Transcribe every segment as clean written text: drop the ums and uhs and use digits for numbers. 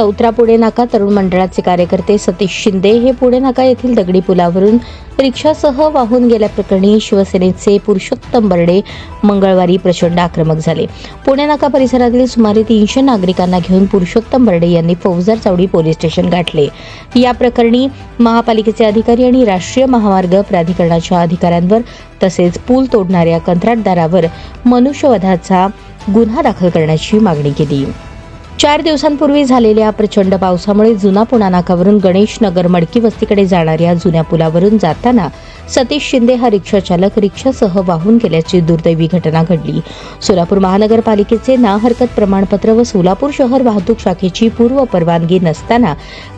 चौथरा पुणे नाका तरुण मंडळाचे कार्यकर्ते सतीश शिंदे हे पुणे नाका येथील दगडी पुलावरून रिक्षासह वाहून गेल्याप्रकरणी शिवसेनेचे पुरुषोत्तम बर्डे मंगळवारी प्रचंड आक्रमक झाले। पुणे नाका परिसरातील सुमारे 300 नागरिकांना घेऊन पुरुषोत्तम बर्डे यांनी फौजदार चावडी पोलीस स्टेशन गाठले। या प्रकरणी महापालिकेचे अधिकारी आणि राष्ट्रीय महामार्ग प्राधिकरणाच्या अधिकाऱ्यांवर तसेच पूल तोडणाऱ्या कंत्राटदारावर मनुष्यवधाचा गुन्हा दाखल करण्याची मागणी केली। 4 दिवसांपूर्वी झालेल्या प्रचंड पावसामुळे जुना पुणा नाकावरून गणेश नगर मडकी वस्तीकडे जाणाऱ्या जुन्या पुलावरून जाताना सतीश शिंदे हा रिक्षा चालक रिक्षासह वाहून गेल्याची दुर्दैवी घटना घडली। सोलापूर महानगरपालिकेचे ना हरकत प्रमाणपत्र व सोलापूर शहर वाहतूक शाखेची पूर्व परवानगी नसताना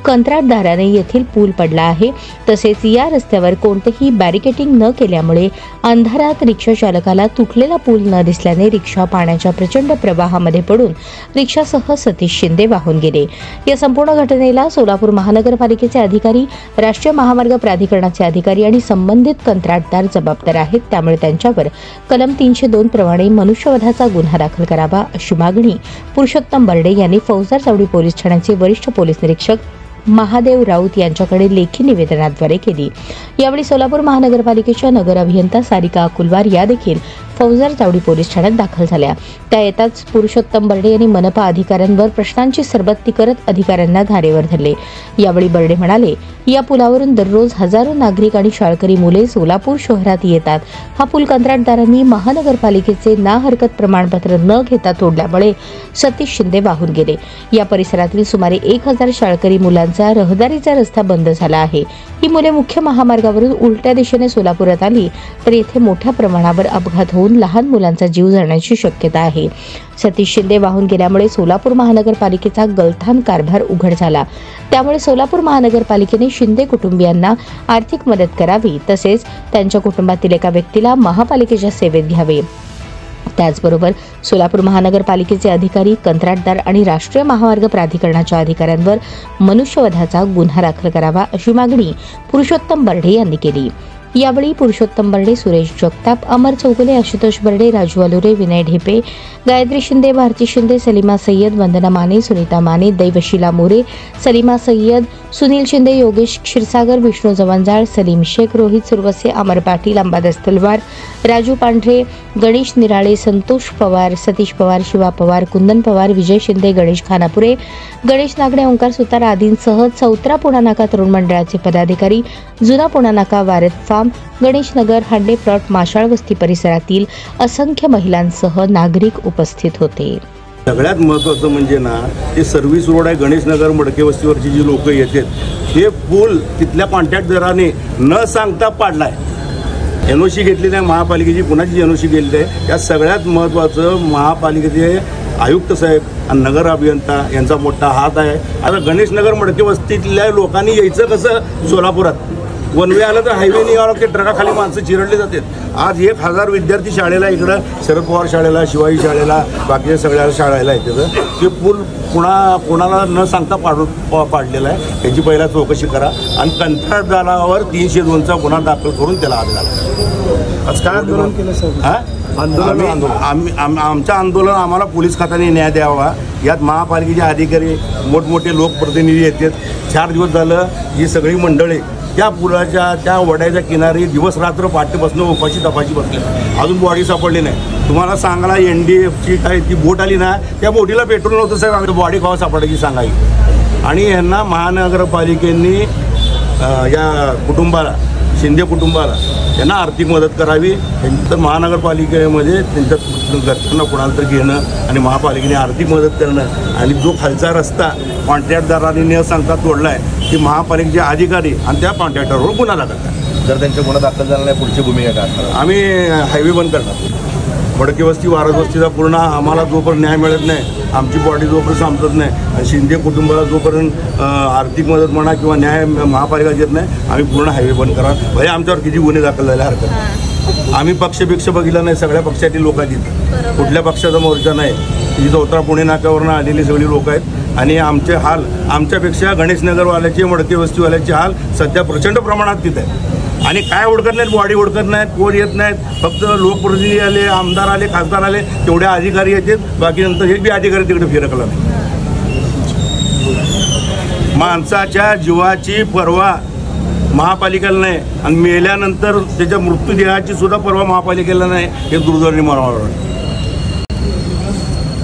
कंत्राटदाराने येथील पूल पडला आहे। तसेच या रस्त्यावर कोणतेही बॅरिकेडिंग न केल्यामुळे अंधारात रिक्षा चालकाला तुटलेला पूल न दिसल्याने रिक्षा पाण्याच्या प्रचंड प्रवाहामध्ये पडून रिक्षासह सतीश शिंदे वाहून गेले। या संपूर्ण घटनेला सोलापूर महानगरपालिकेचे अधिकारी, राष्ट्रीय महामार्ग प्राधिकरणाचे अधिकारी आणि संबंधित कंत्राटदार जबाबदार आहेत। त्यामुळे त्यांच्यावर कलम 302 प्रमाणे मनुष्यवधाचा गुन्हा दाखल करावा अशी मागणी पुरुषोत्तम बर्डे यांनी फौजदार चावडी पोलीस ठाण्याचे वरिष्ठ पोलीस निरीक्षक महादेव राऊत यांच्याकडे लेखी निवेदनाद्वारे केली। यावेळी सोलापूर महानगरपालिकेच्या नगर अभियंता सारिका अकुलवार या देखील फौजदार चावडी पोलीस ठाण्यात दाखल झाल्या। त्या येताच पुरुषोत्तम बर्डे यांनी मनपा अधिकाऱ्यांवर प्रश्नांची सरबत्ती करत अधिकाऱ्यांना धारेवर धरले। यावेळी बर्डे म्हणाले, या पुलावरून दररोज हजारो नागरिक आणि शाळकरी मुले सोलापूर शहरात येतात। हा पूल कंत्राटदारांनी महानगरपालिकेचे ना हरकत प्रमाणपत्र न घेता तोडल्यामुळे सतीश शिंदे वाहून गेले। या परिसरातील सुमारे 1000 शाळकरी मुलांचा रहदारीचा रस्ता बंद झाला आहे। ही मुले मुख्य महामार्गावरून उलट्या दिशेने सोलापुरात आली तर येथे मोठ्या प्रमाणावर अपघात होऊन लहान मुलांचा जीव जाण्याची शक्यता आहे। सतीश शिंदे वाहून गेल्यामुळे सोलापूर महानगरपालिकेचा गलथान कारभार उघड झाला। त्यामुळे सोलापूर महानगरपालिकेने शिंदे कुटुंबियांना आर्थिक मदत करावी तसेच त्यांच्या कुटुंबातील एका व्यक्तीला महापालिकेच्या सेवेत घ्यावे। त्याचबरोबर सोलापूर महानगरपालिकेचे अधिकारी, कंत्राटदार आणि राष्ट्रीय महामार्ग प्राधिकरणाच्या अधिकाऱ्यांवर मनुष्यवधाचा गुन्हा दाखल करावा अशी मागणी पुरुषोत्तम बर्डे यांनी केली। यावेळी पुरुषोत्तम बर्डे, सुरेश जगताप, अमर चौगुले, आशुतोष बर्डे, राजू अलुरे, विनय ढेपे, गायत्री शिंदे, भारती शिंदे, सलीमा सय्यद, वंदना माने, सुनीता माने, दैवशीला मोरे, सलीमा सय्यद, सुनील शिंदे, योगेश क्षीरसागर, विष्णू जवंजाळ, सलीम शेख, रोहित सुरवसे, अमर पाटील, अंबादास तलवार, राजू पांढरे, गणेश निराळे, संतोष पवार, सतीश पवार, शिवा पवार, कुंदन पवार, विजय शिंदे, गणेश खानापुरे, गणेश नागडे, ओंकार सुतार आदींसह चौथरा पुणा नाका तरुण मंडळाचे पदाधिकारी, जुना पुणा नाका, वारद फार्म, गणेश नगर, हांडे प्लॉट, माशाळ वस्ती परिसरातील असंख्य महिलांसह नागरिक उपस्थित होते। सगळ्यात महत्त्वाचं म्हणजे ना, ते सर्व्हिस रोड आहे गणेश नगर मडके वस्तीवरची जी लोक येतात, हे पूल तिथल्या कॉन्ट्रॅक्टदाराने न सांगता पाडलाय। NOC घेतली नाही महापालिकेची, कुणाची NOC घेतली आहे। या सगळ्यात महत्त्वाचं महापालिकेचे आयुक्त साहेब आणि नगर अभियंता यांचा मोठा हात आहे। आता गणेश नगर मडके वस्तीतल्या लोकांनी यायचं कसं सोलापुरात? वन वे आलं तर हायवे निघाला की ट्रकाखाली माणसं चिरडले जातात। आज 1000 विद्यार्थी शाळेला, इकडं शरद पवार शाळेला, शिवाजी शाळेला, बाकीच्या सगळ्या शाळेला येतात। ते पूल कोणाला न सांगता पाडलेला आहे। त्याची पहिला चौकशी करा आणि कंत्राटदारावर 302चा गुन्हा दाखल करून त्याला आत घाला। आज काय आंदोलन केलं सर? आमचं आंदोलन आम्हाला पोलीस खात्याने न्याय द्यावा। यात महापालिकेचे अधिकारी, मोठमोठे लोकप्रतिनिधी येतात। 4 दिवस झालं ही सगळी मंडळी त्या पुलाच्या, त्या वड्याच्या किनारी दिवस रात्र पाठीपासून उपाशी तपाशी बसले, अजून बॉडी सापडली नाही। तुम्हाला सांगायला NDFची काय ती बोट आली ना, त्या बोटीला पेट्रोल नव्हतं साहेब, आम्ही बॉडी केव्हा सापडायची सांगायची। आणि यांना महानगरपालिकेने या कुटुंबाला, शिंदे कुटुंबाला यांना आर्थिक मदत करावी। तर महानगरपालिकेमध्ये त्यांच्या घरच्यांना कोणाला तर घेणं आणि महापालिकेने आर्थिक मदत करणं आणि जो खालचा रस्ता कॉन्ट्रॅक्टदारांनी न सांगता तोडला आहे, की महापालिकेचे अधिकारी आणि त्या कॉन्ट्रॅक्टरवर गुन्हा दाखल करा। जर त्यांचा गुन्हा दाखल झाला नाही, पुढची भूमिका काय? आम्ही हायवे बंद करणार। मडके वस्ती, वारद वस्तीचा पूर्ण आम्हाला जोपर्यंत न्याय मिळत नाही, आमची बॉडी जोपर्यंत संपत नाही आणि शिंदे कुटुंबाला जोपर्यंत आर्थिक मदत म्हणा किंवा न्याय महापालिका देत नाही, आम्ही पूर्ण हायवे बंद करणार। भले आमच्यावर किती गुन्हे दाखल झाले हरकत नाही। आम्ही पक्ष बघितला नाही, सगळ्या पक्षातील लोक आहेत, कुठल्या पक्षाचा मोर्चा नाही। ही चौथरा पुणे नाक्यावरून आलेली सगळी लोक आहेत आणि आमचे हाल, आमच्यापेक्षा गणेश नगरवाल्याचे, मडके वस्तीवाल्याचे हाल सध्या प्रचंड प्रमाणात तिथे आहे। आणि काय ओळखत नाहीत, बॉडी ओळखत नाहीत, कोण येत नाहीत, फक्त लोकप्रतिनिधी आले, आमदार आले, खासदार आले, तेवढे अधिकारी येतात, बाकी नंतर हे बी अधिकारी तिकडे फिरकला नाही। माणसाच्या जीवाची पर्वा महापालिकेला नाही आणि मेल्यानंतर त्याच्या मृत्यूदेहाची सुद्धा पर्वा महापालिकेला नाही, हे दुर्दैवाने मला वाटतं.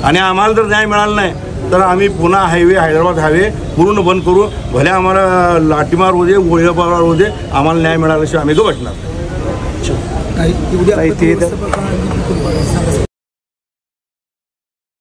आणि आम्हाला जर न्याय मिळाला नाही तर आम्ही पुन्हा हैदराबाद हायवे पूर्ण बंद करू. भले आम्हाला लाठीमार होऊ दे, गोळीबार होऊ दे, आम्हाला न्याय मिळाल्याशिवाय आम्ही गवटणार.